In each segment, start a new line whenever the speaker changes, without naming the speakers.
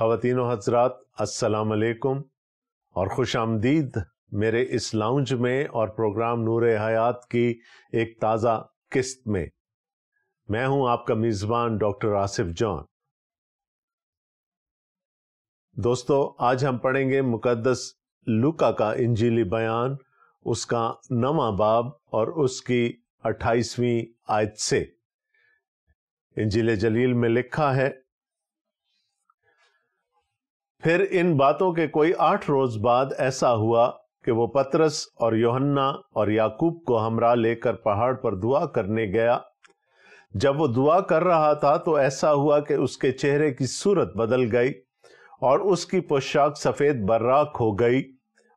خواتین و حضرات السلام علیکم اور خوش آمدید میرے اس لاؤنج میں اور پروگرام نور حیات کی ایک تازہ قسط میں۔ میں ہوں آپ کا میزبان ڈاکٹر آصف جان۔ دوستو، آج ہم پڑھیں گے مقدس لوکا کا انجیلی بیان، اس کا 9واں باب اور اس کی 28ویں آیت سے۔ انجیل جلیل میں لکھا ہے، پھر ان باتوں کے کوئی 8 روز بعد ایسا ہوا کہ وہ پطرس اور یوحنا اور یعقوب کو ہمراہ لے کر پہاڑ پر دعا کرنے گیا۔ جب وہ دعا کر رہا تھا تو ایسا ہوا کہ اس کے چہرے کی صورت بدل گئی اور اس کی پوشاک سفید براق ہو گئی،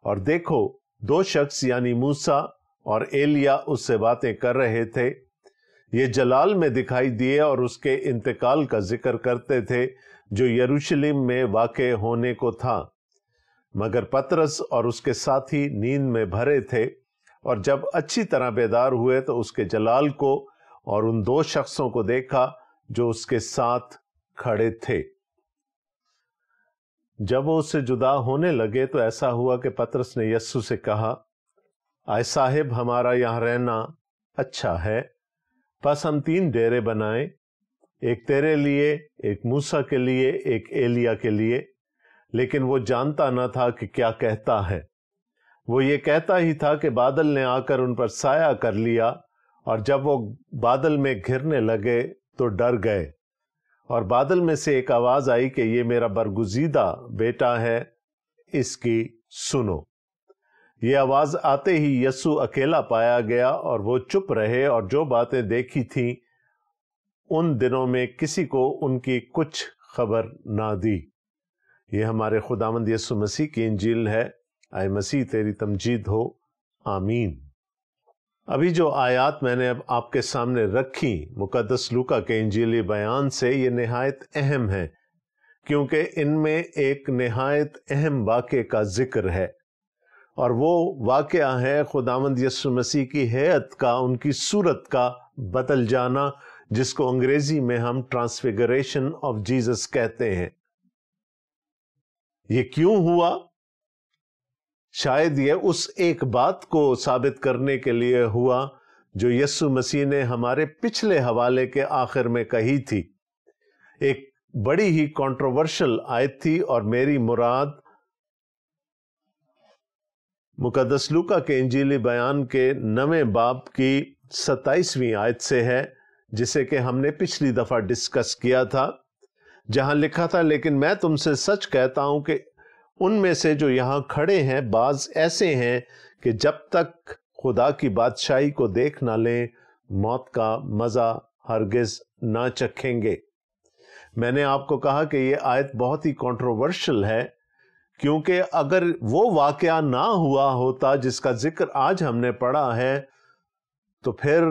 اور دیکھو 2 شخص یعنی موسیٰ اور ایلیا اس سے باتیں کر رہے تھے۔ یہ جلال میں دکھائی دیے اور اس کے انتقال کا ذکر کرتے تھے جو یروشلم میں واقع ہونے کو تھا، مگر پطرس اور اس کے ساتھی نیند میں بھرے تھے، اور جب اچھی طرح بیدار ہوئے تو اس کے جلال کو اور ان 2 شخصوں کو دیکھا جو اس کے ساتھ کھڑے تھے۔ جب وہ اس سے جدا ہونے لگے تو ایسا ہوا کہ پطرس نے یسوع سے کہا، اے صاحب، ہمارا یہاں رہنا اچھا ہے، پس ہم 3 ڈیرے بنائیں، ایک تیرے لیے، ایک موسیٰ کے لیے، ایک ایلیا کے لیے۔ لیکن وہ جانتا نہ تھا کہ کیا کہتا ہے۔ وہ یہ کہتا ہی تھا کہ بادل نے آ کر ان پر سایہ کر لیا، اور جب وہ بادل میں گھرنے لگے تو ڈر گئے۔ اور بادل میں سے ایک آواز آئی کہ یہ میرا برگزیدہ بیٹا ہے، اس کی سنو۔ یہ آواز آتے ہی یسوع اکیلا پایا گیا، اور وہ چپ رہے اور جو باتیں دیکھی تھیں ان دنوں میں کسی کو ان کی کچھ خبر نہ دی۔ یہ ہمارے خداوند یسوع مسیح کی انجیل ہے۔ اے مسیح، تیری تمجید ہو، آمین۔ ابھی جو آیات میں نے اب آپ کے سامنے رکھی مقدس لوکا کے انجیلی بیان سے، یہ نہایت اہم ہے، کیونکہ ان میں ایک نہایت اہم واقعے کا ذکر ہے، اور وہ واقعہ ہے خداوند یسوع مسیح کی ہیئت کا، ان کی صورت کا بدل جانا، جس کو انگریزی میں ہم ٹرانسفیگریشن آف جیزس کہتے ہیں۔ یہ کیوں ہوا؟ شاید یہ اس ایک بات کو ثابت کرنے کے لیے ہوا جو یسوع مسیح نے ہمارے پچھلے حوالے کے آخر میں کہی تھی۔ ایک بڑی ہی کنٹروورشل آیت تھی، اور میری مراد مقدس لوکا کے انجیلی بیان کے 9ویں باب کی 27ویں آیت سے ہے، جسے کہ ہم نے پچھلی دفعہ ڈسکس کیا تھا، جہاں لکھا تھا، لیکن میں تم سے سچ کہتا ہوں کہ ان میں سے جو یہاں کھڑے ہیں بعض ایسے ہیں کہ جب تک خدا کی بادشاہی کو دیکھ نہ لیں موت کا مزہ ہرگز نہ چکھیں گے۔ میں نے آپ کو کہا کہ یہ آیت بہت ہی کنٹروورشل ہے، کیونکہ اگر وہ واقعہ نہ ہوا ہوتا جس کا ذکر آج ہم نے پڑھا ہے، تو پھر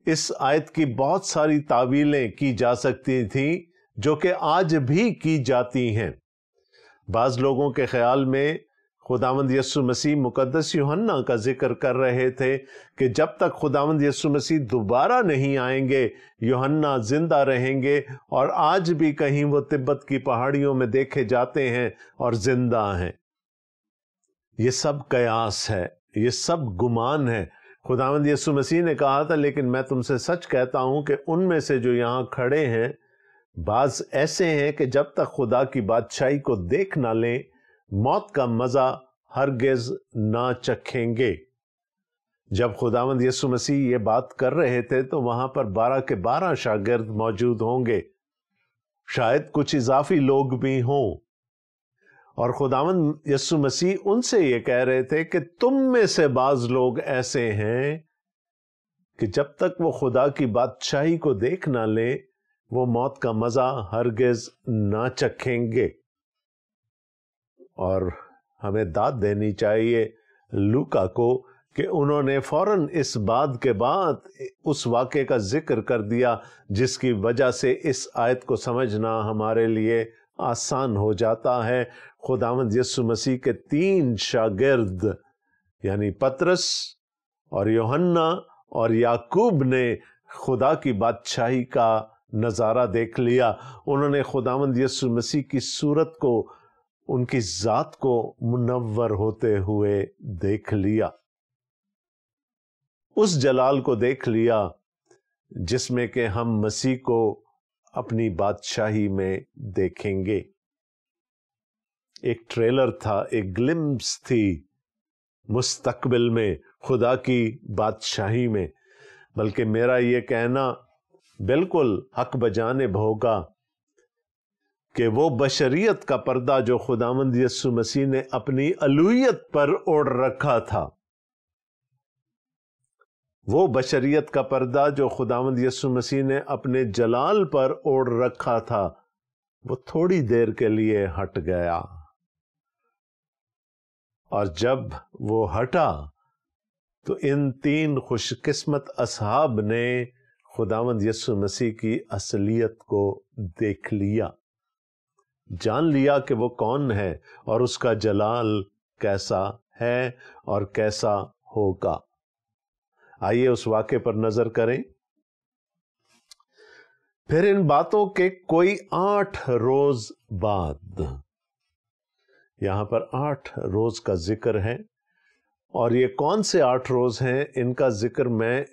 اس آیت کی بہت ساری تعویلیں کی جا سکتی تھیں جو کہ آج بھی کی جاتی ہیں۔ بعض لوگوں کے خیال میں خداوند یسوع مسیح مقدس یوحنا کا ذکر کر رہے تھے کہ جب تک خداوند یسوع مسیح دوبارہ نہیں آئیں گے یوحنا زندہ رہیں گے، اور آج بھی کہیں وہ تبت کی پہاڑیوں میں دیکھے جاتے ہیں اور زندہ ہیں۔ یہ سب قیاس ہے، یہ سب گمان ہے۔ خداوند یسوع مسیح نے کہا تھا، لیکن میں تم سے سچ کہتا ہوں کہ ان میں سے جو یہاں کھڑے ہیں بعض ایسے ہیں کہ جب تک خدا کی بادشاہی کو دیکھ نہ لیں موت کا مزہ ہرگز نہ چکھیں گے۔ جب خداوند یسوع مسیح یہ بات کر رہے تھے تو وہاں پر 12 کے 12 شاگرد موجود ہوں گے، شاید کچھ اضافی لوگ بھی ہوں، اور خداوند یسوع مسیح ان سے یہ کہہ رہے تھے کہ تم میں سے بعض لوگ ایسے ہیں کہ جب تک وہ خدا کی بادشاہی کو دیکھ نہ لیں وہ موت کا مزہ ہرگز نہ چکھیں گے۔ اور ہمیں داد دینی چاہیے لوکا کو کہ انہوں نے فوراً اس بات کے بعد اس واقعے کا ذکر کر دیا جس کی وجہ سے اس آیت کو سمجھنا ہمارے لیے آسان ہو جاتا ہے۔ خداوند یسوع مسیح کے 3 شاگرد یعنی پطرس اور یوحنا اور یعقوب نے خدا کی بادشاہی کا نظارہ دیکھ لیا، انہوں نے خداوند یسوع مسیح کی صورت کو، ان کی ذات کو منور ہوتے ہوئے دیکھ لیا، اس جلال کو دیکھ لیا جس میں کہ ہم مسیح کو اپنی بادشاہی میں دیکھیں گے۔ ایک ٹریلر تھا، ایک گلمپس تھی مستقبل میں خدا کی بادشاہی میں، بلکہ میرا یہ کہنا بالکل حق بجانب ہوگا کہ وہ بشریت کا پردہ جو خداوند یسوع مسیح نے اپنی الوہیت پر اوڑھ رکھا تھا، وہ بشریت کا پردہ جو خداوند یسوع مسیح نے اپنے جلال پر اوڑھ رکھا تھا، وہ تھوڑی دیر کے لیے ہٹ گیا، اور جب وہ ہٹا تو ان 3 خوش قسمت اصحاب نے خداوند یسوع مسیح کی اصلیت کو دیکھ لیا، جان لیا کہ وہ کون ہے اور اس کا جلال کیسا ہے اور کیسا ہوگا۔ آئیے اس واقعے پر نظر کریں۔ پھر ان باتوں کے کوئی 8 روز بعد، یہاں پر 8 روز کا ذکر ہے، اور یہ کون سے 8 روز ہیں ان کا ذکر میں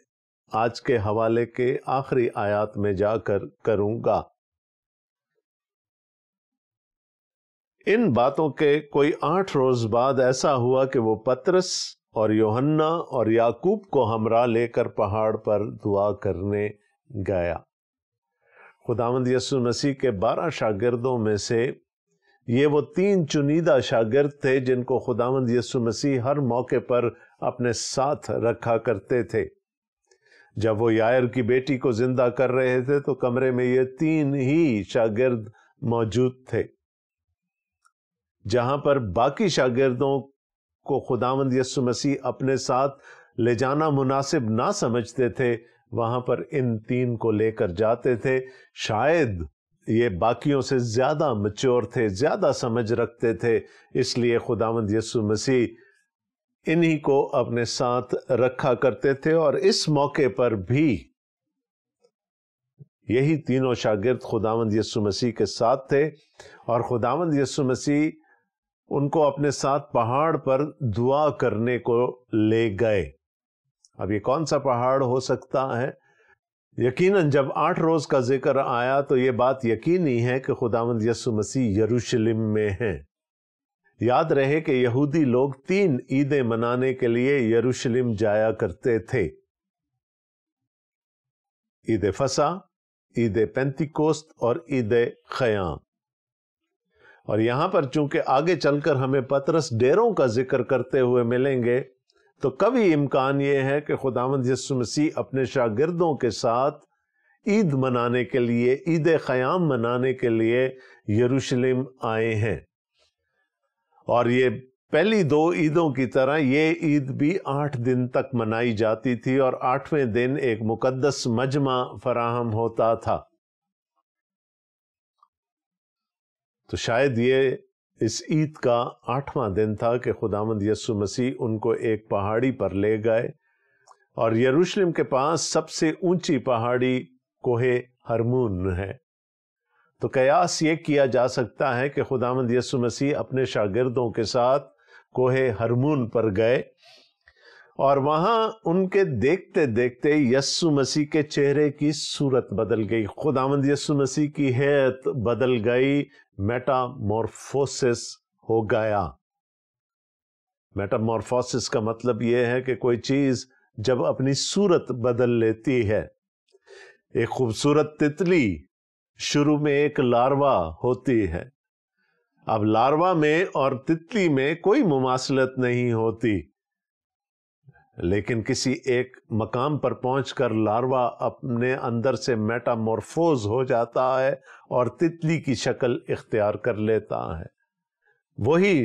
آج کے حوالے کے آخری آیات میں جا کر کروں گا۔ ان باتوں کے کوئی 8 روز بعد ایسا ہوا کہ وہ پطرس اور یوحنا اور یعقوب کو ہمراہ لے کر پہاڑ پر دعا کرنے گیا۔ خداوند یسوع مسیح کے 12 شاگردوں میں سے یہ وہ 3 چنیدہ شاگرد تھے جن کو خداوند یسوع مسیح ہر موقع پر اپنے ساتھ رکھا کرتے تھے۔ جب وہ یائر کی بیٹی کو زندہ کر رہے تھے تو کمرے میں یہ 3 ہی شاگرد موجود تھے۔ جہاں پر باقی شاگردوں کو خداوند یسوع مسیح اپنے ساتھ لے جانا مناسب نہ سمجھتے تھے، وہاں پر ان 3 کو لے کر جاتے تھے۔ شاید یہ باقیوں سے زیادہ میچور تھے، زیادہ سمجھ رکھتے تھے، اس لیے خداوند یسوع مسیح انہی کو اپنے ساتھ رکھا کرتے تھے، اور اس موقع پر بھی یہی تینوں شاگرد خداوند یسوع مسیح کے ساتھ تھے، اور خداوند یسوع مسیح ان کو اپنے ساتھ پہاڑ پر دعا کرنے کو لے گئے۔ اب یہ کون سا پہاڑ ہو سکتا ہے؟ یقیناً جب 8 روز کا ذکر آیا تو یہ بات یقینی ہے کہ خداوند یسوع مسیح یروشلم میں ہیں۔ یاد رہے کہ یہودی لوگ 3 عیدیں منانے کے لیے یروشلم جایا کرتے تھے: عید فصح، عید پینتیکوست اور عید خیام۔ اور یہاں پر چونکہ آگے چل کر ہمیں پطرس ڈیروں کا ذکر کرتے ہوئے ملیں گے، تو کبھی امکان یہ ہے کہ خداوند یسوع مسیح اپنے شاگردوں کے ساتھ عید منانے کے لیے، عید خیام منانے کے لیے یروشلم آئے ہیں۔ اور یہ پہلی 2 عیدوں کی طرح یہ عید بھی 8 دن تک منائی جاتی تھی، اور 8ویں دن ایک مقدس مجمع فراہم ہوتا تھا۔ تو شاید یہ اس عید کا 8واں دن تھا کہ خداوند یسوع مسیح ان کو ایک پہاڑی پر لے گئے، اور یروشلم کے پاس سب سے اونچی پہاڑی کوہ ہرمون ہے۔ تو قیاس یہ کیا جا سکتا ہے کہ خداوند یسوع مسیح اپنے شاگردوں کے ساتھ کوہ ہرمون پر گئے، اور وہاں ان کے دیکھتے دیکھتے یسوع مسیح کے چہرے کی صورت بدل گئی، خداوند یسوع مسیح کی ہیئت بدل گئی، میٹامورفوسس ہو گیا۔ میٹامورفوسس کا مطلب یہ ہے کہ کوئی چیز جب اپنی صورت بدل لیتی ہے۔ ایک خوبصورت تتلی شروع میں ایک لاروا ہوتی ہے، اب لاروا میں اور تتلی میں کوئی مماثلت نہیں ہوتی، لیکن کسی ایک مقام پر پہنچ کر لاروا اپنے اندر سے میٹامورفوز ہو جاتا ہے اور تتلی کی شکل اختیار کر لیتا ہے۔ وہی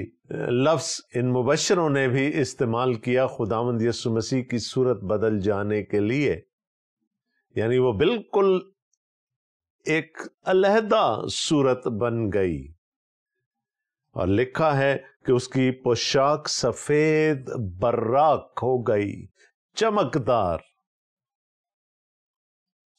لفظ ان مبشروں نے بھی استعمال کیا خداوند یسوع مسیح کی صورت بدل جانے کے لیے، یعنی وہ بالکل ایک علیحدہ صورت بن گئی، اور لکھا ہے کہ اس کی پوشاک سفید براق ہو گئی، چمکدار۔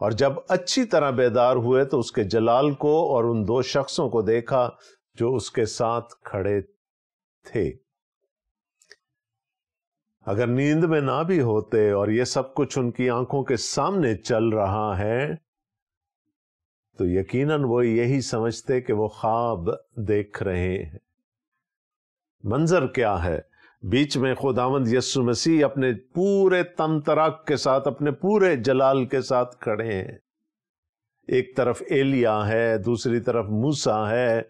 اور جب اچھی طرح بیدار ہوئے تو اس کے جلال کو اور ان دو شخصوں کو دیکھا جو اس کے ساتھ کھڑے تھے۔ اگر نیند میں نہ بھی ہوتے اور یہ سب کچھ ان کی آنکھوں کے سامنے چل رہا ہے تو یقیناً وہ یہی سمجھتے کہ وہ خواب دیکھ رہے ہیں۔ منظر کیا ہے؟ بیچ میں خداوند یسوع مسیح اپنے پورے تن تراک کے ساتھ، اپنے پورے جلال کے ساتھ کھڑے ہیں۔ ایک طرف ایلیا ہے، دوسری طرف موسیٰ ہے،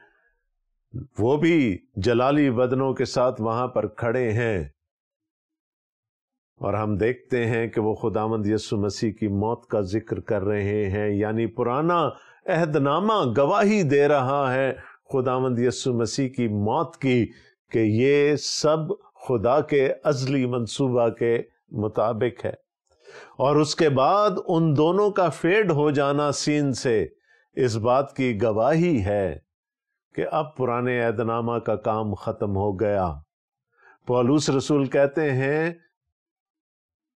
وہ بھی جلالی بدنوں کے ساتھ وہاں پر کھڑے ہیں، اور ہم دیکھتے ہیں کہ وہ خداوند یسوع مسیح کی موت کا ذکر کر رہے ہیں، یعنی پرانا عہد نامہ گواہی دے رہا ہے خداوند یسوع مسیح کی موت کی، کہ یہ سب خدا کے ازلی منصوبہ کے مطابق ہے۔ اور اس کے بعد ان دونوں کا فیڈ ہو جانا سین سے اس بات کی گواہی ہے کہ اب پرانے عہد نامہ کا کام ختم ہو گیا۔ پولس رسول کہتے ہیں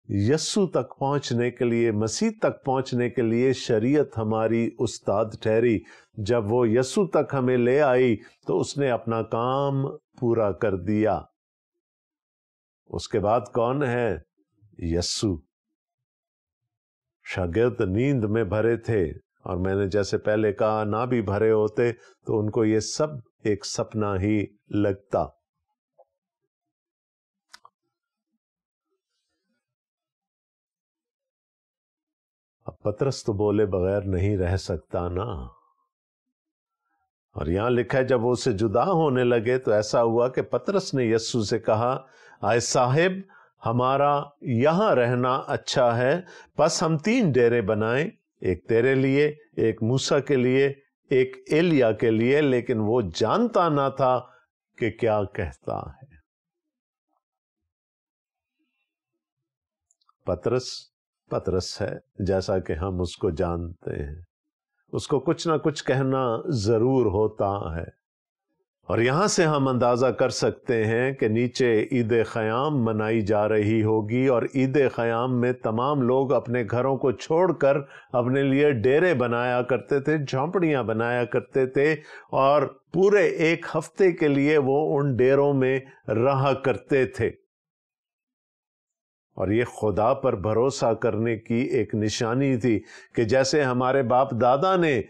یسوع تک پہنچنے کے لیے، مسیح تک پہنچنے کے لیے شریعت ہماری استاد ٹھہری۔ جب وہ یسوع تک ہمیں لے آئی تو اس نے اپنا کام پورا کر دیا۔ اس کے بعد کون ہے؟ یسوع۔ شاگرد نیند میں بھرے تھے، اور میں نے جیسے پہلے کہا نہ بھی بھرے ہوتے تو ان کو یہ سب ایک سپنا ہی لگتا۔ اب پطرس تو بولے بغیر نہیں رہ سکتا نا، اور یہاں لکھا ہے جب وہ اسے جدا ہونے لگے تو ایسا ہوا کہ پطرس نے یسوع سے کہا، اے صاحب، ہمارا یہاں رہنا اچھا ہے، پس ہم 3 ڈیرے بنائیں، ایک تیرے لیے، ایک موسیٰ کے لیے، ایک ایلیا کے لیے۔ لیکن وہ جانتا نہ تھا کہ کیا کہتا ہے۔ پطرس ہے، جیسا کہ ہم اس کو جانتے ہیں، اس کو کچھ نہ کچھ کہنا ضرور ہوتا ہے۔ اور یہاں سے ہم اندازہ کر سکتے ہیں کہ نیچے عید خیام منائی جا رہی ہوگی، اور عید خیام میں تمام لوگ اپنے گھروں کو چھوڑ کر اپنے لیے ڈیرے بنایا کرتے تھے، جھونپڑیاں بنایا کرتے تھے، اور پورے 1 ہفتے کے لیے وہ ان ڈیروں میں رہا کرتے تھے۔ اور یہ خدا پر بھروسہ کرنے کی ایک نشانی تھی کہ جیسے ہمارے باپ دادا نے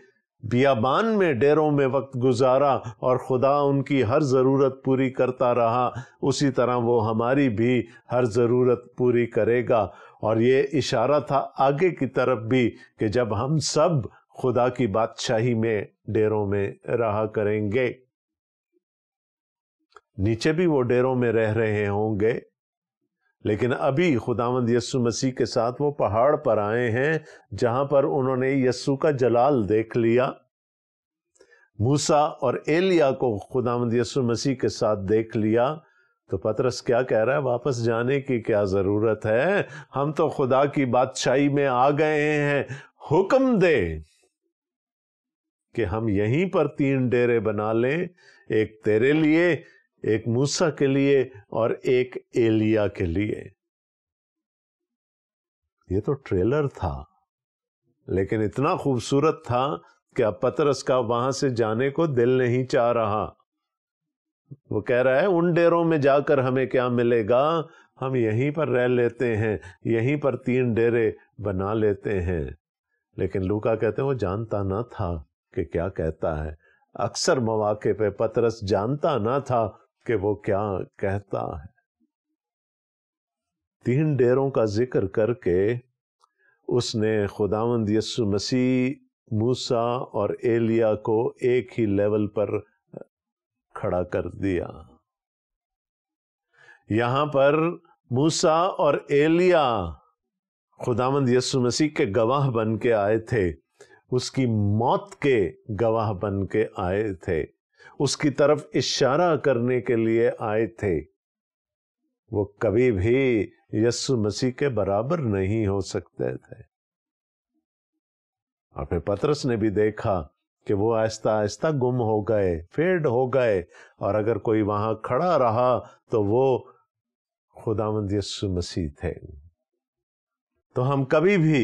بیابان میں ڈیروں میں وقت گزارا اور خدا ان کی ہر ضرورت پوری کرتا رہا، اسی طرح وہ ہماری بھی ہر ضرورت پوری کرے گا۔ اور یہ اشارہ تھا آگے کی طرف بھی کہ جب ہم سب خدا کی بادشاہی میں ڈیروں میں رہا کریں گے۔ نیچے بھی وہ ڈیروں میں رہ رہے ہوں گے، لیکن ابھی خداوند یسوع مسیح کے ساتھ وہ پہاڑ پر آئے ہیں جہاں پر انہوں نے یسوع کا جلال دیکھ لیا۔ موسیٰ اور ایلیا کو خداوند یسوع مسیح کے ساتھ دیکھ لیا، تو پطرس کیا کہہ رہا ہے؟ واپس جانے کی کیا ضرورت ہے؟ ہم تو خدا کی بادشاہی میں آ گئے ہیں، حکم دے کہ ہم یہیں پر 3 ڈیرے بنا لیں، ایک تیرے لیے، ایک موسیٰ کے لیے، اور ایک ایلیا کے لیے۔ یہ تو ٹریلر تھا، لیکن اتنا خوبصورت تھا کہ اب پطرس کا وہاں سے جانے کو دل نہیں چاہ رہا۔ وہ کہہ رہا ہے ان ڈیروں میں جا کر ہمیں کیا ملے گا، ہم یہیں پر رہ لیتے ہیں، یہیں پر 3 ڈیرے بنا لیتے ہیں۔ لیکن لوکا کہتے ہیں وہ جانتا نہ تھا کہ کیا کہتا ہے۔ اکثر مواقع پہ پطرس جانتا نہ تھا کہ وہ کیا کہتا ہے۔ 3 ڈیروں کا ذکر کر کے اس نے خداوند یسوع مسیح، موسیٰ اور ایلیا کو ایک ہی لیول پر کھڑا کر دیا۔ یہاں پر موسیٰ اور ایلیا خداوند یسوع مسیح کے گواہ بن کے آئے تھے، اس کی موت کے گواہ بن کے آئے تھے، اس کی طرف اشارہ کرنے کے لیے آئے تھے۔ وہ کبھی بھی یسوع مسیح کے برابر نہیں ہو سکتے تھے۔ اور پھر پطرس نے بھی دیکھا کہ وہ آہستہ آہستہ گم ہو گئے، فیڈ ہو گئے، اور اگر کوئی وہاں کھڑا رہا تو وہ خداوند یسوع مسیح تھے۔ تو ہم کبھی بھی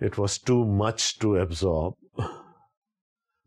It was too much to absorb.